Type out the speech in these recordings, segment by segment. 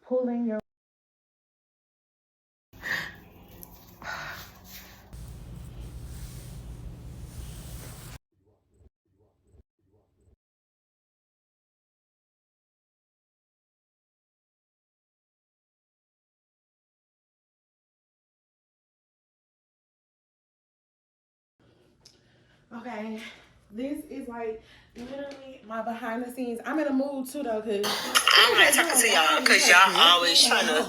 pulling your okay. This is like literally my behind the scenes. I'm in a mood too though, cause I'm not talking to y'all because y'all always trying to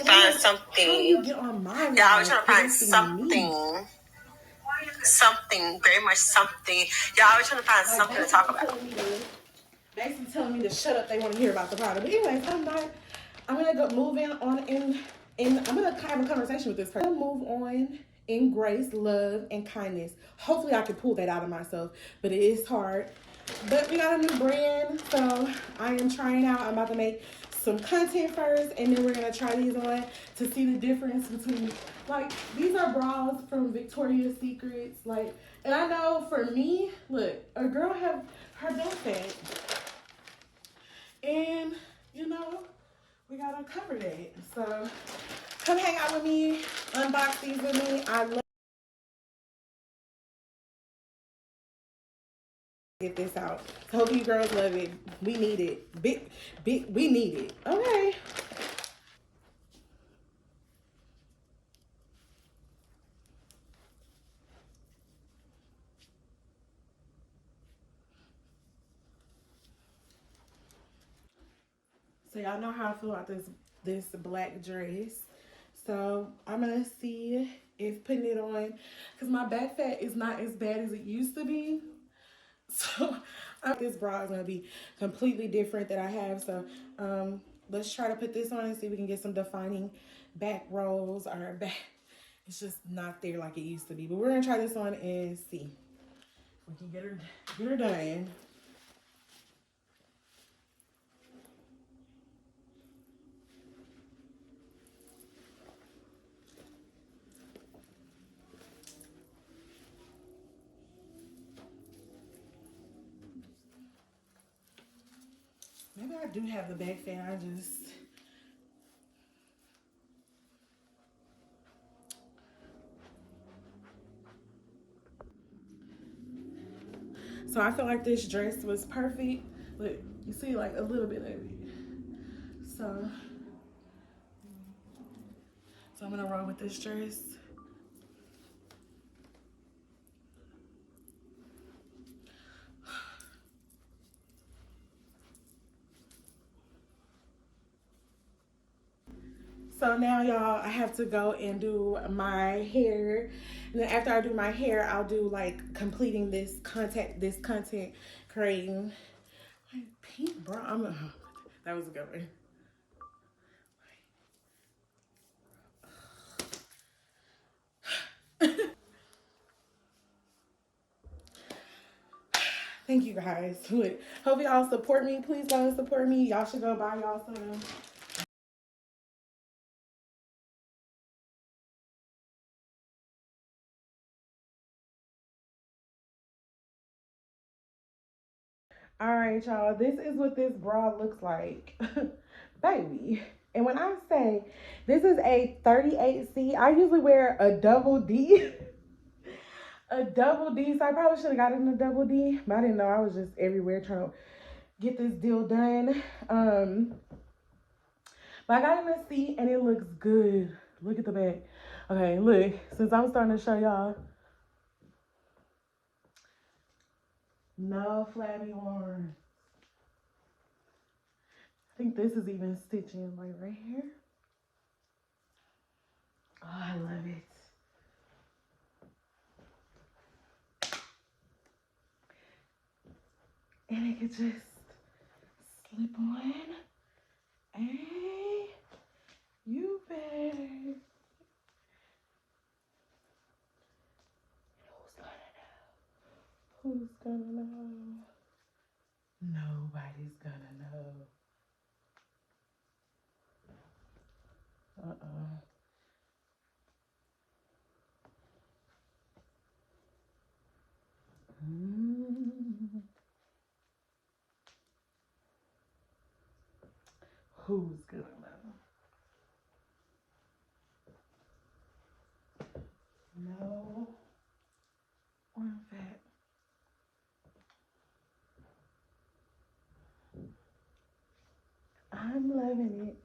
find something. Y'all always trying to find something, very much something. Y'all always trying to find something to talk about. Basically telling me to shut up. They want to hear about the product. But anyways, I'm gonna go move in on and I'm gonna have a conversation with this person. I'm gonna move on in grace, love, and kindness. Hopefully, I can pull that out of myself, but it is hard. But we got a new brand, so I am trying out. I'm about to make some content first, and then we're gonna try these on to see the difference between, like, these are bras from Victoria's Secrets, like, and I know for me, look, a girl have her belly fat, and you know, we gotta cover that. So come hang out with me, unbox these with me. I love get this out. Hope you girls love it. We need it. Big, we need it. Okay. So y'all know how I feel about this black dress. So I'm gonna see if putting it on, because my back fat is not as bad as it used to be. So this bra is gonna be completely different that I have. So let's try to put this on and see if we can get some defining back rolls or back. It's just not there like it used to be. But we're gonna try this on and see. We can get her done. Maybe I do have the back fat. I just so I feel like this dress was perfect. Look, you see like a little bit of it. So I'm gonna roll with this dress. So now, y'all, I have to go and do my hair. And then after I do my hair, I'll do like completing this content creating. Like pink bra. That was a good one. Thank you guys. Hope y'all support me. Please go and support me. Y'all should go buy y'all some. All right, y'all. This is what this bra looks like, baby. And when I say this is a 38C, I usually wear a double D. A double D. So I probably should have got it in a double D, but I didn't know. I was just everywhere trying to get this deal done. But I got in the C and it looks good. Look at the back. Okay, look. Since I'm starting to show y'all. No flabby arms. I think this is even stitching like right here. Oh, I love it. And it could just slip on. Hey, you better. Who's gonna know? Nobody's gonna know. Uh-oh. Who's good enough? No. Where's that? I'm loving it.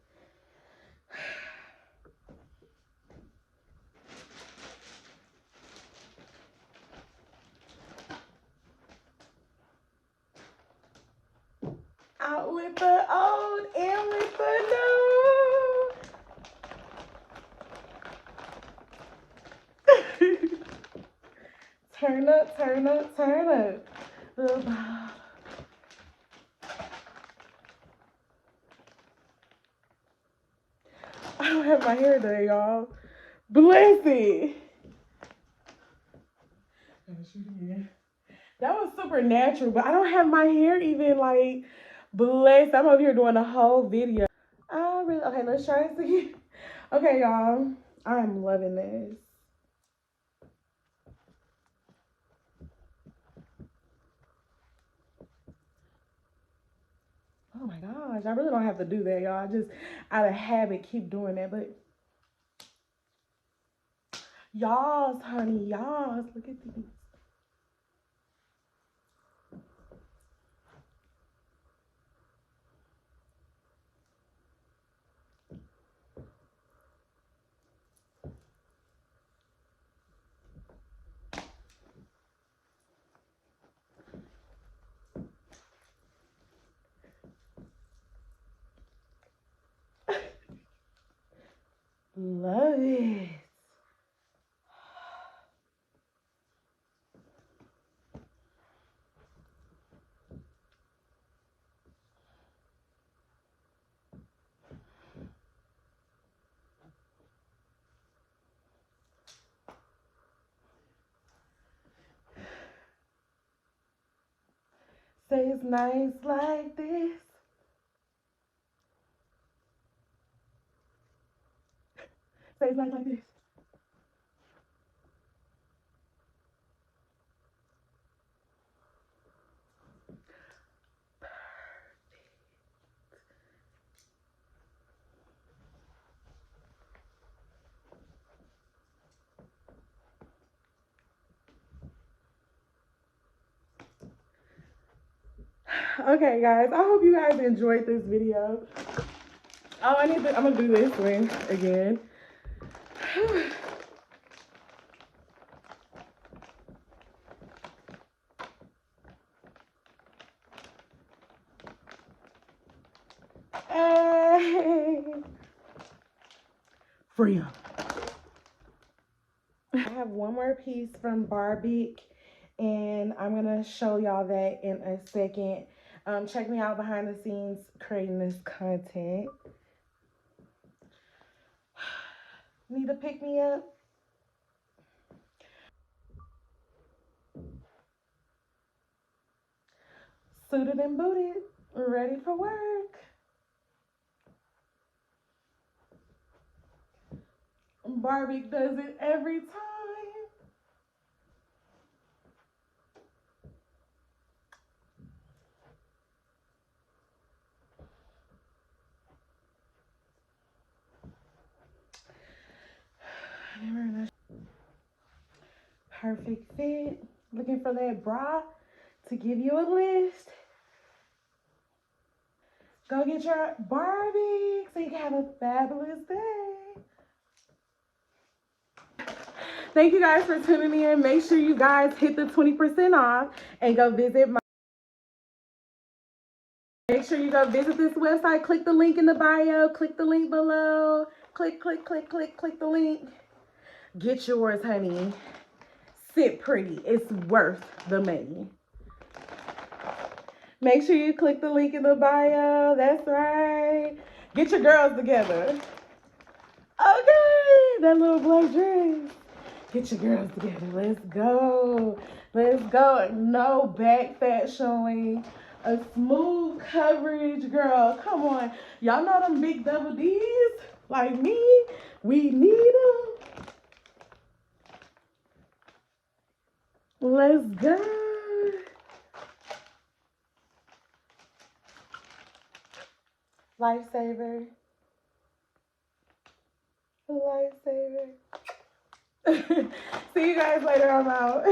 Out with the old and with the new. Turn up, turn up, turn up. I don't have my hair done, y'all. Bless it. That was super natural, but I don't have my hair even like blessed. I'm over here doing a whole video. Okay, let's try this again. Okay, y'all. I'm loving this. Oh my gosh, I really don't have to do that, y'all. I just out of habit keep doing that, but y'all's, honey, y'all's, look at these. Love it. Say it's nice like this. Say it's nice like this. Okay, guys, I hope you guys enjoyed this video. Oh, I'm gonna do this one again. Hey. Freedom. I have one more piece from Brabic, and I'm gonna show y'all that in a second. Check me out behind the scenes creating this content. Need to pick me up? Suited and booted, ready for work. Brabic does it every time. Perfect fit. Looking for that bra to give you a list. Go get your Brabic so you can have a fabulous day. Thank you guys for tuning in. Make sure you guys hit the 20% off and go visit my. Make sure you go visit this website. Click the link in the bio. Click the link below. Click the link. Get yours, honey. Sit pretty. It's worth the money. Make sure you click the link in the bio. That's right. Get your girls together. Okay, that little black dress. Get your girls together. Let's go. Let's go. No back fat showing. A smooth coverage, girl. Come on. Y'all know them big double D's? Like me? We need them. Let's go. Lifesaver. Lifesaver. See you guys later. I'm out.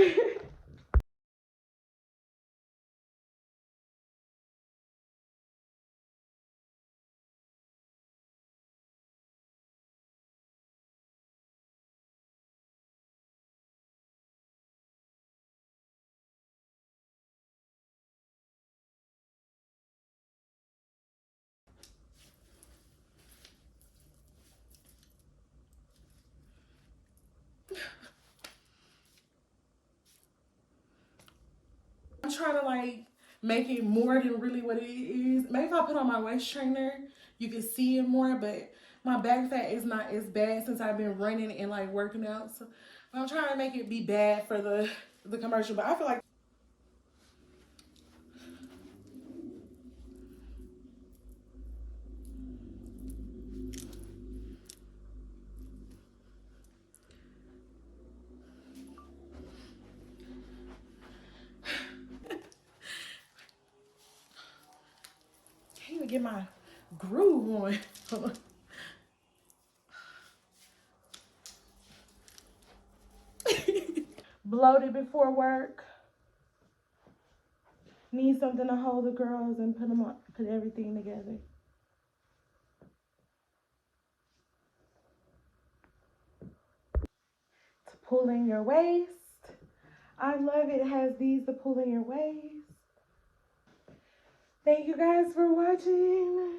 I'm trying to like make it more than really what it is. Maybe if I put on my waist trainer, you can see it more, but my back fat is not as bad since I've been running and like working out. So I'm trying to make it be bad for the commercial, but I feel like I can't even get my groove on. Bloated before work. Need something to hold the girls and put them on, put everything together. To pull in your waist. I love it. It has these to pull in your waist. Thank you guys for watching.